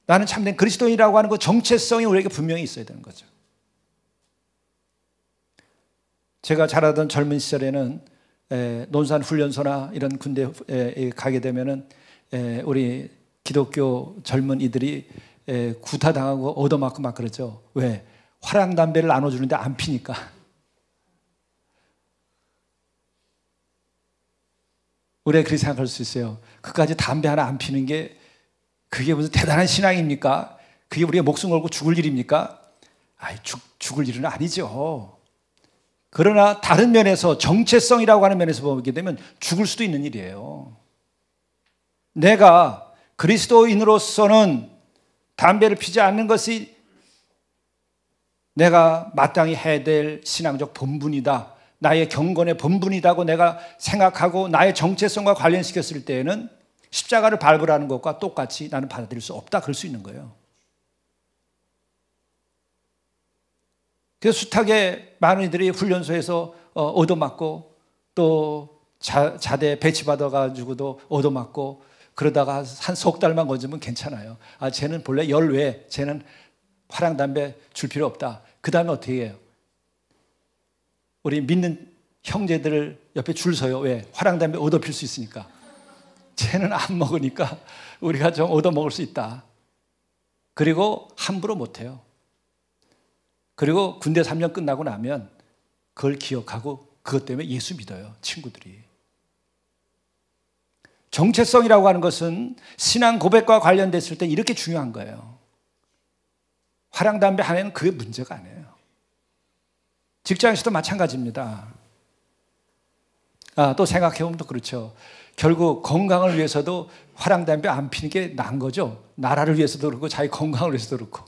[SPEAKER 1] 나는 참된 그리스도인이라고 하는 그 정체성이 우리에게 분명히 있어야 되는 거죠. 제가 자라던 젊은 시절에는 논산 훈련소나 이런 군대에 가게 되면은 우리 기독교 젊은이들이 구타당하고 얻어맞고 막 그러죠. 왜? 화랑 담배를 나눠주는데 안 피니까. 우리가 그렇게 생각할 수 있어요. 그까지 담배 하나 안 피는 게 그게 무슨 대단한 신앙입니까? 그게 우리가 목숨 걸고 죽을 일입니까? 죽을 일은 아니죠. 그러나 다른 면에서 정체성이라고 하는 면에서 보게 되면 죽을 수도 있는 일이에요. 내가 그리스도인으로서는 담배를 피지 않는 것이 내가 마땅히 해야 될 신앙적 본분이다. 나의 경건의 본분이라고 내가 생각하고 나의 정체성과 관련시켰을 때에는 십자가를 밟으라는 것과 똑같이 나는 받아들일 수 없다. 그럴 수 있는 거예요. 그래서 숱하게 많은 이들이 훈련소에서 얻어맞고 또 자대 배치받아가지고도 얻어맞고 그러다가 한 석 달만 건지면 괜찮아요. 쟤는 본래 열외, 쟤는 화랑 담배 줄 필요 없다. 그 다음에 어떻게 해요? 우리 믿는 형제들을 옆에 줄 서요. 왜? 화랑 담배 얻어 필 수 있으니까. 쟤는 안 먹으니까 우리가 좀 얻어 먹을 수 있다. 그리고 함부로 못 해요. 그리고 군대 3년 끝나고 나면 그걸 기억하고 그것 때문에 예수 믿어요. 친구들이. 정체성이라고 하는 것은 신앙 고백과 관련됐을 때 이렇게 중요한 거예요. 화랑 담배 하나는 그게 문제가 아니에요. 직장에서도 마찬가지입니다. 또 생각해보면 또 그렇죠. 결국 건강을 위해서도 화랑 담배 안 피는 게 나은 거죠. 나라를 위해서도 그렇고 자기 건강을 위해서도 그렇고.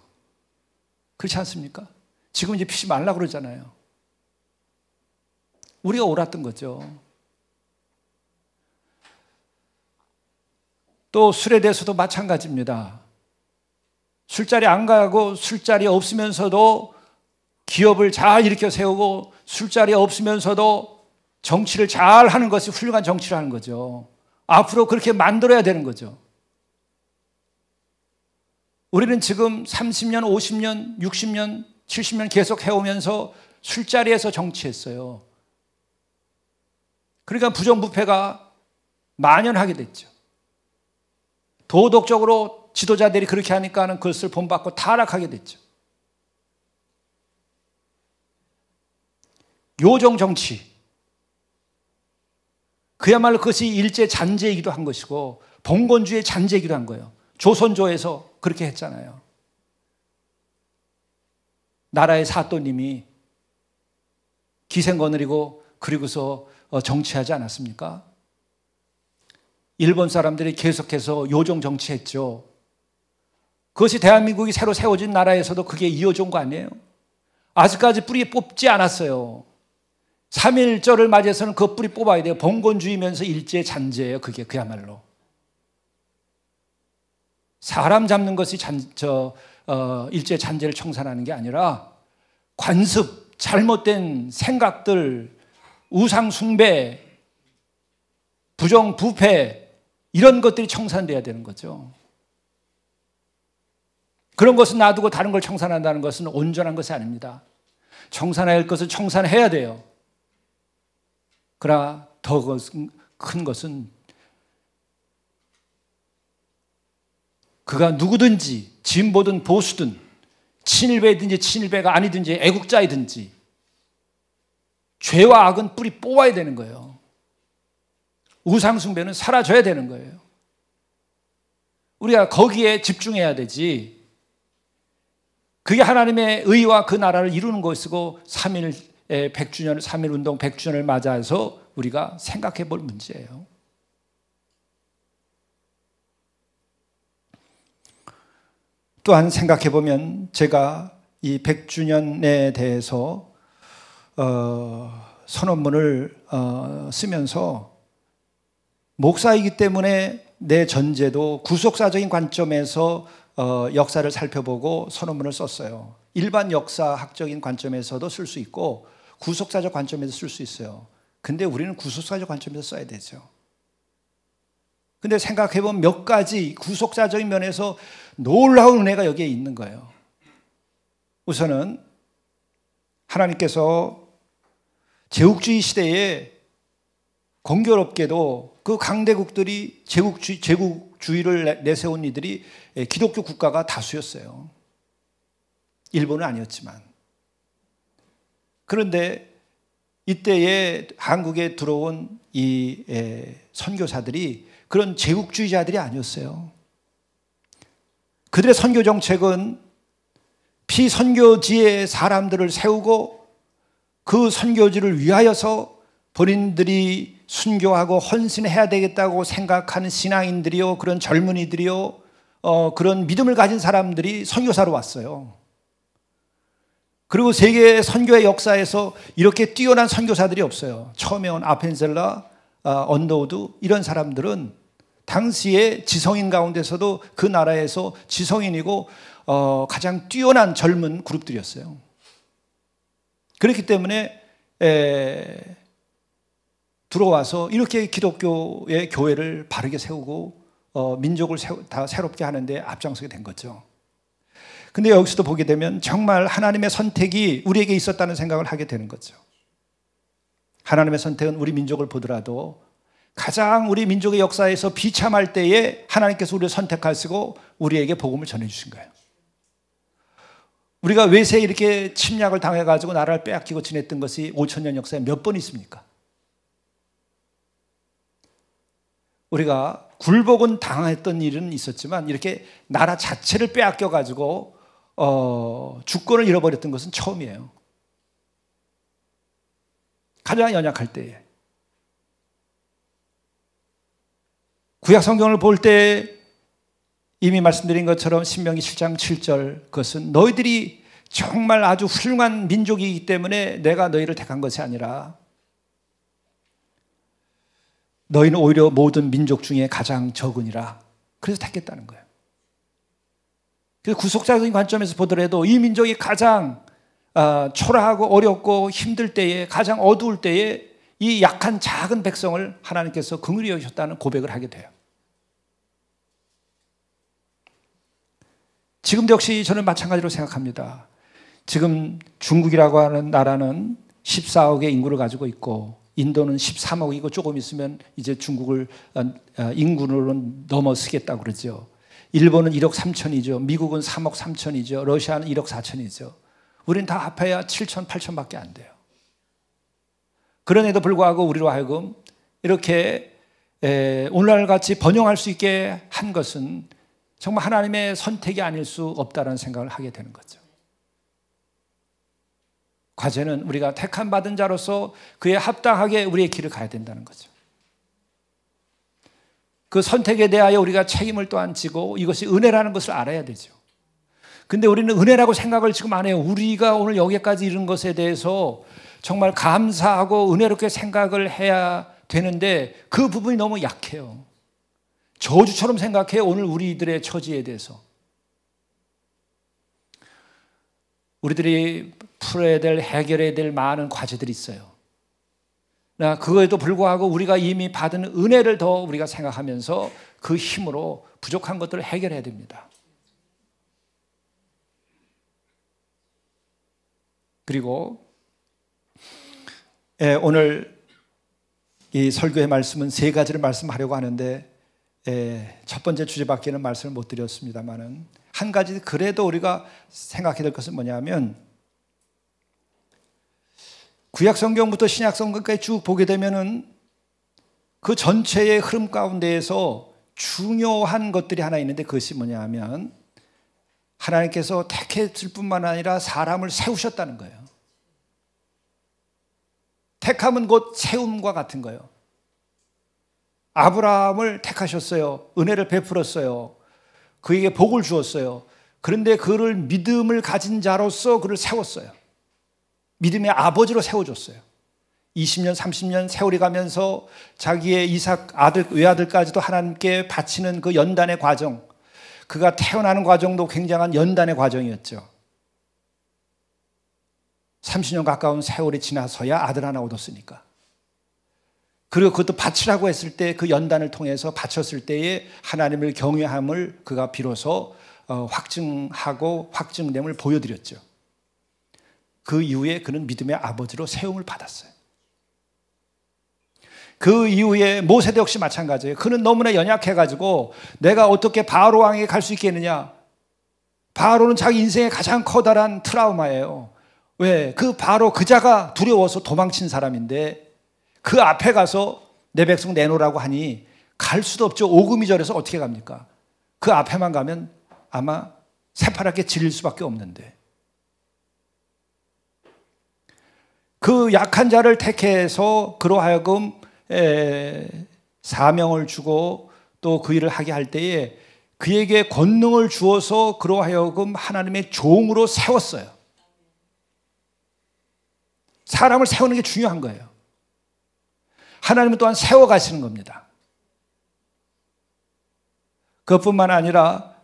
[SPEAKER 1] 그렇지 않습니까? 지금 이제 피지 말라고 그러잖아요. 우리가 옳았던 거죠. 또 술에 대해서도 마찬가지입니다. 술자리 안 가고 술자리 없으면서도 기업을 잘 일으켜 세우고 술자리 없으면서도 정치를 잘 하는 것이 훌륭한 정치를 하는 거죠. 앞으로 그렇게 만들어야 되는 거죠. 우리는 지금 30년, 50년, 60년, 70년 계속 해오면서 술자리에서 정치했어요. 그러니까 부정부패가 만연하게 됐죠. 도덕적으로 지도자들이 그렇게 하니까는 그것을 본받고 타락하게 됐죠. 요정 정치. 그야말로 그것이 일제 잔재이기도 한 것이고 봉건주의 잔재이기도 한 거예요. 조선조에서 그렇게 했잖아요. 나라의 사또님이 기생거느리고 그리고서 정치하지 않았습니까? 일본 사람들이 계속해서 요정 정치했죠. 그것이 대한민국이 새로 세워진 나라에서도 그게 이어져 온 거 아니에요? 아직까지 뿌리 뽑지 않았어요. 3.1절을 맞이해서는 그 뿌리 뽑아야 돼요. 봉건주의면서 일제 잔재예요. 그게 그야말로. 사람 잡는 것이 일제 잔재를 청산하는 게 아니라 관습, 잘못된 생각들, 우상 숭배, 부정 부패 이런 것들이 청산돼야 되는 거죠. 그런 것은 놔두고 다른 걸 청산한다는 것은 온전한 것이 아닙니다. 청산해야 할 것을 청산해야 돼요. 그러나 더 큰 것은 그가 누구든지 진보든 보수든 친일배든지 친일배가 아니든지 애국자이든지 죄와 악은 뿌리 뽑아야 되는 거예요. 우상숭배는 사라져야 되는 거예요. 우리가 거기에 집중해야 되지. 그게 하나님의 의와 그 나라를 이루는 것이고 3.1운동 100주년을 맞아서 우리가 생각해 볼 문제예요. 또한 생각해 보면 제가 이 100주년에 대해서 선언문을 쓰면서 목사이기 때문에 내 전제도 구속사적인 관점에서 역사를 살펴보고 선언문을 썼어요. 일반 역사학적인 관점에서도 쓸 수 있고 구속사적 관점에서 쓸 수 있어요. 근데 우리는 구속사적 관점에서 써야 되죠. 근데 생각해보면 몇 가지 구속사적인 면에서 놀라운 은혜가 여기에 있는 거예요. 우선은 하나님께서 제국주의 시대에 공교롭게도 그 강대국들이 제국주의를 내세운 이들이 기독교 국가가 다수였어요. 일본은 아니었지만. 그런데 이때에 한국에 들어온 이 선교사들이 그런 제국주의자들이 아니었어요. 그들의 선교 정책은 피선교지의 사람들을 세우고 그 선교지를 위하여서 본인들이 순교하고 헌신해야 되겠다고 생각하는 신앙인들이요, 그런 젊은이들이요, 그런 믿음을 가진 사람들이 선교사로 왔어요. 그리고 세계 선교의 역사에서 이렇게 뛰어난 선교사들이 없어요. 처음에 온 아펜셀라, 언더우드 이런 사람들은 당시에 지성인 가운데서도 그 나라에서 지성인이고 가장 뛰어난 젊은 그룹들이었어요. 그렇기 때문에 들어와서 이렇게 기독교의 교회를 바르게 세우고 민족을 다 새롭게 하는데 앞장서게 된 거죠. 근데 여기서도 보게 되면 정말 하나님의 선택이 우리에게 있었다는 생각을 하게 되는 거죠. 하나님의 선택은 우리 민족을 보더라도 가장 우리 민족의 역사에서 비참할 때에 하나님께서 우리를 선택하시고 우리에게 복음을 전해주신 거예요. 우리가 외세에 이렇게 침략을 당해가지고 나라를 빼앗기고 지냈던 것이 5,000년 역사에 몇 번 있습니까? 우리가 굴복은 당했던 일은 있었지만 이렇게 나라 자체를 빼앗겨가지고 주권을 잃어버렸던 것은 처음이에요. 가장 연약할 때에. 구약 성경을 볼 때 이미 말씀드린 것처럼 신명기 7장 7절 그것은 너희들이 정말 아주 훌륭한 민족이기 때문에 내가 너희를 택한 것이 아니라 너희는 오히려 모든 민족 중에 가장 적으니라. 그래서 택했다는 거예요. 그래서 구속사적인 관점에서 보더라도 이 민족이 가장 초라하고 어렵고 힘들 때에 가장 어두울 때에 이 약한 작은 백성을 하나님께서 긍휼히 여기셨다는 고백을 하게 돼요. 지금도 역시 저는 마찬가지로 생각합니다. 지금 중국이라고 하는 나라는 14억의 인구를 가지고 있고 인도는 13억이고 조금 있으면 이제 중국을 인구로 넘어서겠다고 그러죠. 일본은 1억 3천이죠. 미국은 3억 3천이죠. 러시아는 1억 4천이죠. 우리는 다 합해야 7천, 8천밖에 안 돼요. 그런에도 불구하고 우리로 하여금 이렇게 오늘날같이 번영할 수 있게 한 것은 정말 하나님의 선택이 아닐 수 없다는 생각을 하게 되는 거죠. 과제는 우리가 택함 받은 자로서 그에 합당하게 우리의 길을 가야 된다는 거죠. 그 선택에 대하여 우리가 책임을 또한 지고 이것이 은혜라는 것을 알아야 되죠. 근데 우리는 은혜라고 생각을 지금 안 해요. 우리가 오늘 여기까지 이른 것에 대해서 정말 감사하고 은혜롭게 생각을 해야 되는데 그 부분이 너무 약해요. 저주처럼 생각해요. 오늘 우리들의 처지에 대해서. 우리들이 풀어야 될, 해결해야 될 많은 과제들이 있어요. 그거에도 불구하고 우리가 이미 받은 은혜를 더 우리가 생각하면서 그 힘으로 부족한 것들을 해결해야 됩니다. 그리고 오늘 이 설교의 말씀은 세 가지를 말씀하려고 하는데 첫 번째 주제밖에는 말씀을 못 드렸습니다만은 한 가지 그래도 우리가 생각해야 될 것은 뭐냐면 구약 성경부터 신약 성경까지 쭉 보게 되면은 그 전체의 흐름 가운데에서 중요한 것들이 하나 있는데 그것이 뭐냐면 하나님께서 택했을 뿐만 아니라 사람을 세우셨다는 거예요. 택함은 곧 세움과 같은 거예요. 아브라함을 택하셨어요. 은혜를 베풀었어요. 그에게 복을 주었어요. 그런데 그를 믿음을 가진 자로서 그를 세웠어요. 믿음의 아버지로 세워줬어요. 20년, 30년 세월이 가면서 자기의 이삭 아들, 외아들까지도 하나님께 바치는 그 연단의 과정, 그가 태어나는 과정도 굉장한 연단의 과정이었죠. 30년 가까운 세월이 지나서야 아들 하나 얻었으니까. 그리고 그것도 바치라고 했을 때 그 연단을 통해서 바쳤을 때에 하나님을 경외함을 그가 비로소 확증하고 확증됨을 보여드렸죠. 그 이후에 그는 믿음의 아버지로 세움을 받았어요. 그 이후에 모세도 역시 마찬가지예요. 그는 너무나 연약해가지고 내가 어떻게 바로 왕에게 갈 수 있겠느냐. 바로는 자기 인생의 가장 커다란 트라우마예요. 왜? 그 바로 그자가 두려워서 도망친 사람인데 그 앞에 가서 내 백성 내놓으라고 하니 갈 수도 없죠. 오금이 저려서 어떻게 갑니까? 그 앞에만 가면 아마 새파랗게 질릴 수밖에 없는데 그 약한 자를 택해서 그로 하여금 사명을 주고 또 그 일을 하게 할 때에 그에게 권능을 주어서 그로 하여금 하나님의 종으로 세웠어요. 사람을 세우는 게 중요한 거예요. 하나님은 또한 세워가시는 겁니다. 그것뿐만 아니라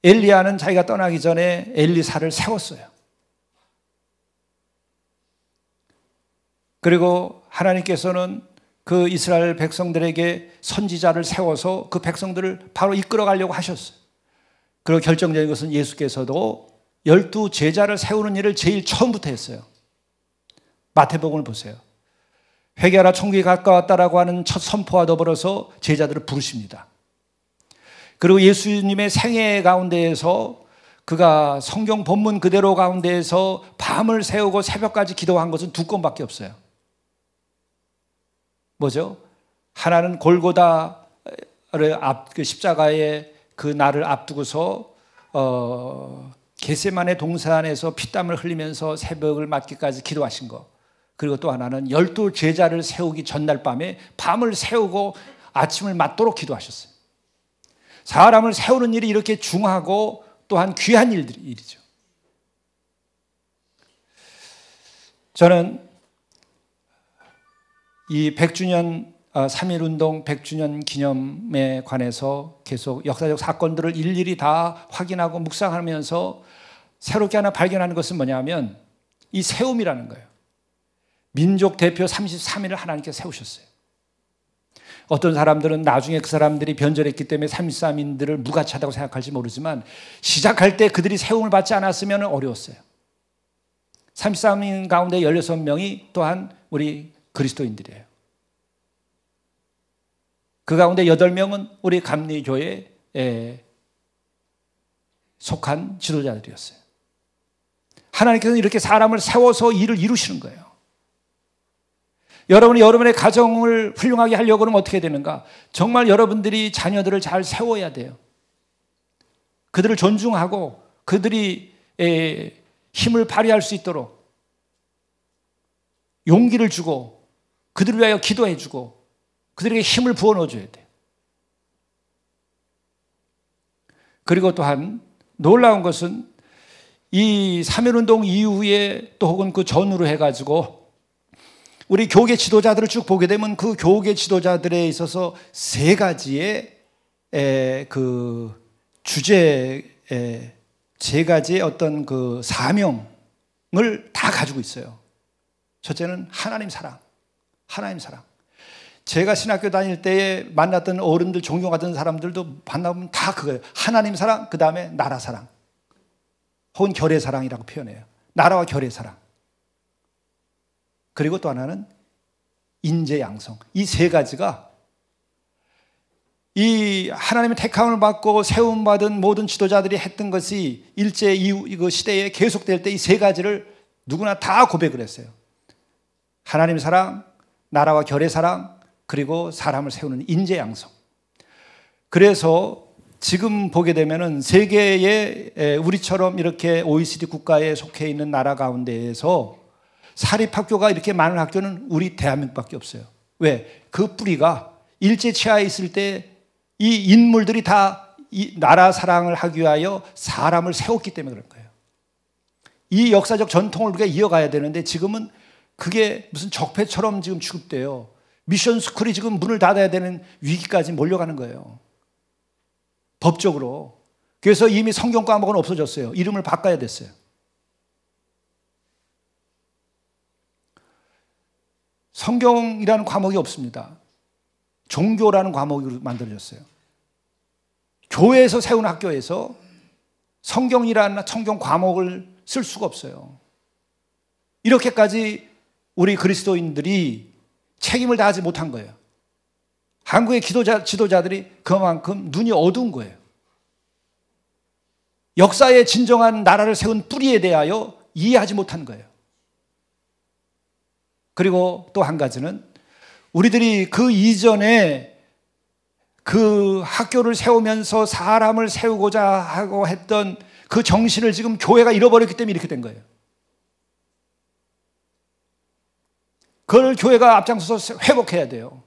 [SPEAKER 1] 엘리야는 자기가 떠나기 전에 엘리사를 세웠어요. 그리고 하나님께서는 그 이스라엘 백성들에게 선지자를 세워서 그 백성들을 바로 이끌어 가려고 하셨어요. 그리고 결정적인 것은 예수께서도 12 제자를 세우는 일을 제일 처음부터 했어요. 마태복음을 보세요. 회개하라 천국이 가까웠다라고 하는 첫 선포와 더불어서 제자들을 부르십니다. 그리고 예수님의 생애 가운데에서 그가 성경 본문 그대로 가운데에서 밤을 새우고 새벽까지 기도한 것은 2건밖에 없어요. 뭐죠? 하나는 골고다를 그 십자가의 그 날을 앞두고서 겟세마네 동산에서 피땀을 흘리면서 새벽을 맞기까지 기도하신 것. 그리고 또 하나는 12 제자를 세우기 전날 밤에 밤을 새우고 아침을 맞도록 기도하셨어요. 사람을 세우는 일이 이렇게 중하고 또한 귀한 일이죠. 저는 이 100주년 3.1운동 100주년 기념에 관해서 계속 역사적 사건들을 일일이 다 확인하고 묵상하면서 새롭게 하나 발견하는 것은 뭐냐면 이 세움이라는 거예요. 민족 대표 33인을 하나님께 세우셨어요. 어떤 사람들은 나중에 그 사람들이 변절했기 때문에 33인들을 무가치하다고 생각할지 모르지만 시작할 때 그들이 세움을 받지 않았으면 어려웠어요. 33인 가운데 16명이 또한 우리 그리스도인들이에요. 그 가운데 8명은 우리 감리교회에 속한 지도자들이었어요. 하나님께서는 이렇게 사람을 세워서 일을 이루시는 거예요. 여러분이 여러분의 가정을 훌륭하게 하려고 하면 어떻게 되는가? 정말 여러분들이 자녀들을 잘 세워야 돼요. 그들을 존중하고 그들이 힘을 발휘할 수 있도록 용기를 주고 그들을 위하여 기도해 주고 그들에게 힘을 부어 넣어줘야 돼요. 그리고 또한 놀라운 것은 이 3.1운동 이후에 또 혹은 그 전후로 해가지고 우리 교계 지도자들을 쭉 보게 되면 그 교계 지도자들에 있어서 3가지의 그 주제, 3가지의 어떤 그 사명을 다 가지고 있어요. 첫째는 하나님 사랑, 하나님 사랑. 제가 신학교 다닐 때에 만났던 어른들, 존경하던 사람들도 만나보면 다 그거예요. 하나님 사랑, 그 다음에 나라 사랑. 혹은 결의 사랑이라고 표현해요. 나라와 결의 사랑. 그리고 또 하나는 인재 양성. 이 3가지가 이 하나님의 택함을 받고 세움받은 모든 지도자들이 했던 것이 일제 이후 이거 시대에 계속될 때 이 3가지를 누구나 다 고백을 했어요. 하나님 사랑, 나라와 결의 사랑, 그리고 사람을 세우는 인재 양성. 그래서 지금 보게 되면은 세계에 우리처럼 이렇게 OECD 국가에 속해 있는 나라 가운데에서 사립학교가 이렇게 많은 학교는 우리 대한민국밖에 없어요. 왜? 그 뿌리가 일제치하에 있을 때 이 인물들이 다 이 나라 사랑을 하기 위하여 사람을 세웠기 때문에 그런 거예요. 이 역사적 전통을 우리가 이어가야 되는데 지금은 그게 무슨 적폐처럼 지금 취급돼요. 미션 스쿨이 지금 문을 닫아야 되는 위기까지 몰려가는 거예요. 법적으로. 그래서 이미 성경 과목은 없어졌어요. 이름을 바꿔야 됐어요. 성경이라는 과목이 없습니다. 종교라는 과목으로 만들어졌어요. 교회에서 세운 학교에서 성경이라는 성경 과목을 쓸 수가 없어요. 이렇게까지 우리 그리스도인들이 책임을 다하지 못한 거예요. 한국의 지도자들이 그만큼 눈이 어두운 거예요. 역사의 진정한 나라를 세운 뿌리에 대하여 이해하지 못한 거예요. 그리고 또 한 가지는 우리들이 그 이전에 그 학교를 세우면서 사람을 세우고자 하고 했던 그 정신을 지금 교회가 잃어버렸기 때문에 이렇게 된 거예요. 그걸 교회가 앞장서서 회복해야 돼요.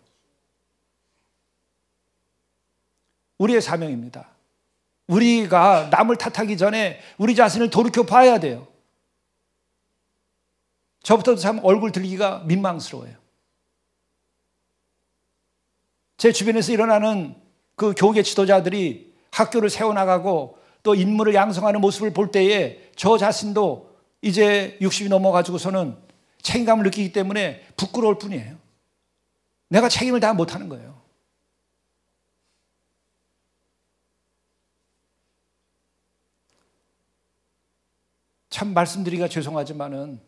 [SPEAKER 1] 우리의 사명입니다. 우리가 남을 탓하기 전에 우리 자신을 돌이켜 봐야 돼요. 저부터도 참 얼굴 들기가 민망스러워요. 제 주변에서 일어나는 그 교계 지도자들이 학교를 세워나가고 또 인물을 양성하는 모습을 볼 때에 저 자신도 이제 60이 넘어가지고서는 책임감을 느끼기 때문에 부끄러울 뿐이에요. 내가 책임을 다 못하는 거예요. 참 말씀드리기가 죄송하지만은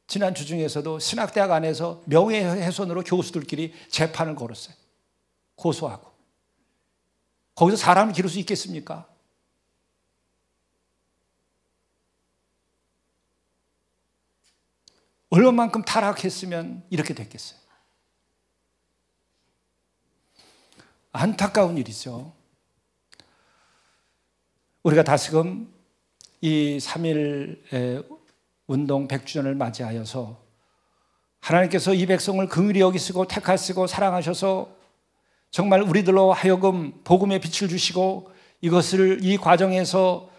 [SPEAKER 1] 지난 주 중에서도 신학대학 안에서 명예훼손으로 교수들끼리 재판을 걸었어요. 고소하고. 거기서 사람을 기를 수 있겠습니까? 얼마만큼 타락했으면 이렇게 됐겠어요. 안타까운 일이죠. 우리가 다시금 이 3.1 운동 100주년을 맞이하여서 하나님께서 이 백성을 긍휼히 여기시고 택하시고 사랑하셔서 정말 우리들로 하여금 복음의 빛을 주시고 이것을 이 과정에서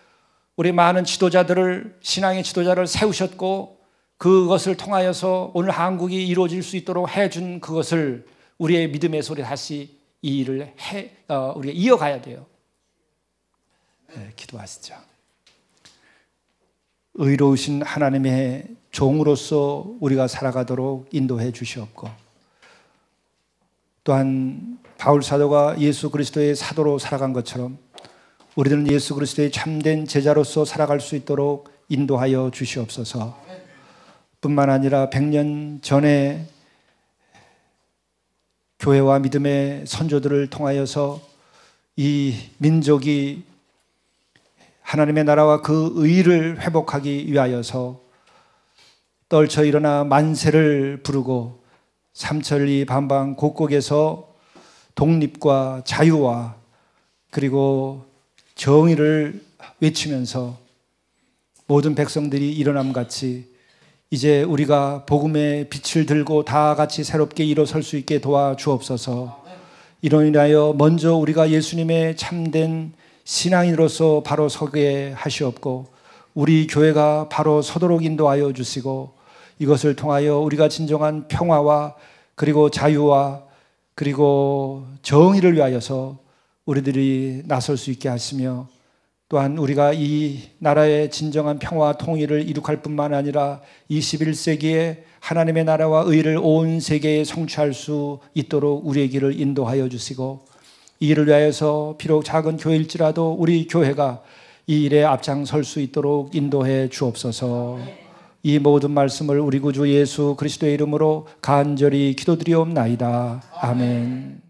[SPEAKER 1] 우리 많은 지도자들을 신앙의 지도자를 세우셨고 그것을 통하여서 오늘 한국이 이루어질 수 있도록 해준 그것을 우리의 믿음의 소리 다시 이 일을 우리가 이어가야 돼요. 네, 기도하시죠. 의로우신 하나님의 종으로서 우리가 살아가도록 인도해 주시옵고 또한 바울 사도가 예수 그리스도의 사도로 살아간 것처럼 우리들은 예수 그리스도의 참된 제자로서 살아갈 수 있도록 인도하여 주시옵소서. 뿐만 아니라 100년 전에 교회와 믿음의 선조들을 통하여서 이 민족이 하나님의 나라와 그 의를 회복하기 위하여서 떨쳐 일어나 만세를 부르고 삼천리 반방 곳곳에서 독립과 자유와 그리고 정의를 외치면서 모든 백성들이 일어남같이 이제 우리가 복음의 빛을 들고 다 같이 새롭게 일어설 수 있게 도와주옵소서. 이로 인하여 먼저 우리가 예수님의 참된 신앙인으로서 바로 서게 하시옵고 우리 교회가 바로 서도록 인도하여 주시고 이것을 통하여 우리가 진정한 평화와 그리고 자유와 그리고 정의를 위하여서 우리들이 나설 수 있게 하시며 또한 우리가 이 나라의 진정한 평화와 통일을 이룩할 뿐만 아니라 21세기에 하나님의 나라와 의를 온 세계에 성취할 수 있도록 우리의 길을 인도하여 주시고 이 일을 위하여서 비록 작은 교회일지라도 우리 교회가 이 일에 앞장설 수 있도록 인도해 주옵소서. 이 모든 말씀을 우리 구주 예수 그리스도의 이름으로 간절히 기도드리옵나이다. 아멘.